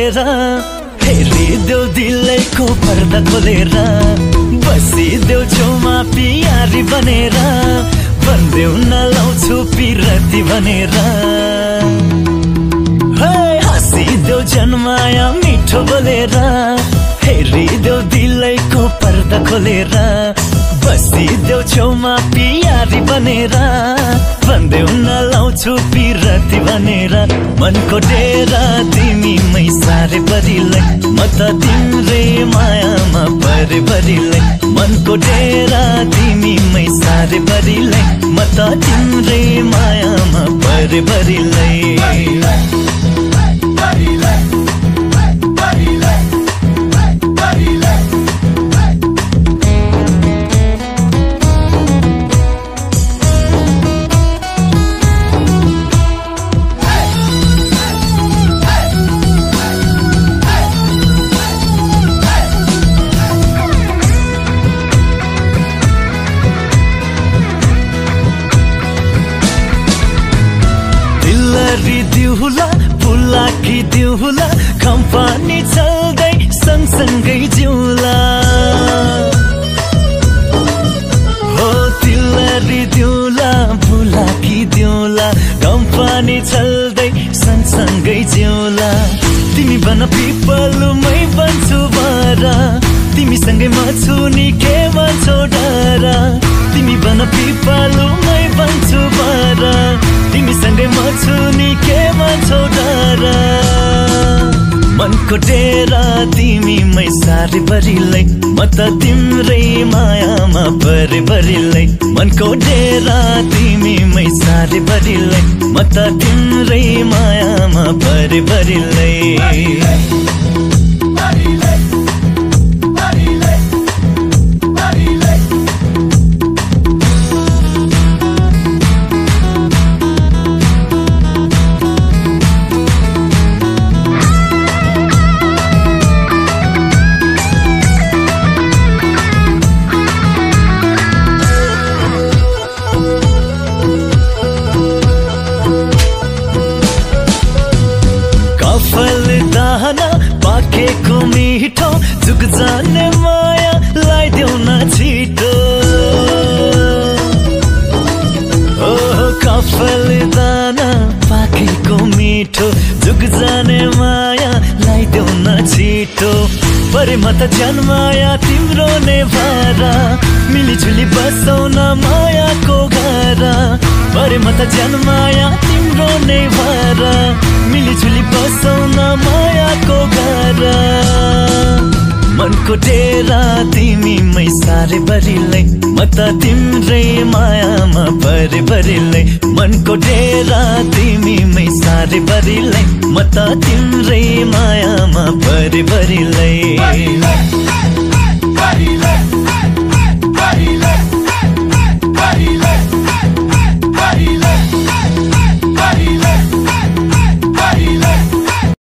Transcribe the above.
खोलेर हेरिदेऊ दिलैको पर्दा खोलेर बसिदेऊ छेउमा पियारी बनेर भन्देऊ नलाउँछु पिरती भनेर हाँसिदेऊ जन्माया मिठो बोलेर हेरिदेऊ दिलैको पर्दा खोलेर बसिदेऊ छेउमा पियारी बनेर भन्देऊ नलाउँछु पिरती भनेर मनको डेरा तिमीमै सारे परिलाई म त तिम्रै मायामा परे परिलाई मनको डेरा तिमीमै सारे परिलाई म त तिम्रै मायामा परे परिलाई दिउला पुलाकी दिउला कम्पनी चल्दै सँगसँगै जिउला हो तिलरी दिउला पुलाकी दिउला कम्पनी चल्दै सँगसँगै जिउला तिमी बन पिपलमै बन्छु बरा तिमीसँगै म छु नि के भन्छौ डरा तिमी बन पिपलमै बन्छु बरा तिमीसँगै म छु नि के भन्छौ डरा मनको डेरा तिमीमै सारे भरिलाई म त तिम्रै मायामा परे भरिलाई मनको डेरा तिमीमै सारे भरिलाई म त तिम्रै मायामा परे भरिलाई फलदाना पाकेको मिठो जुग जाने माया लाइदेऊ न छिटो फलदाना पाकेको मिठो जुग जाने माया लाइदेऊ न छिटो परे म त जन्माया तिम्रो नै भारा मिलिजुली बसौ न मायाको घर परे म त जन्माया तिम्रो नै भारा मिलिजुली बसौ न मायाको घर मनको डेरा तिमीमै सारे भरिलाई म त तिम्रै मायामा परे भरिलाई मनको डेरा तिमीमै सारे भरिलाई म त तिम्रै मायामा परे भरिलाई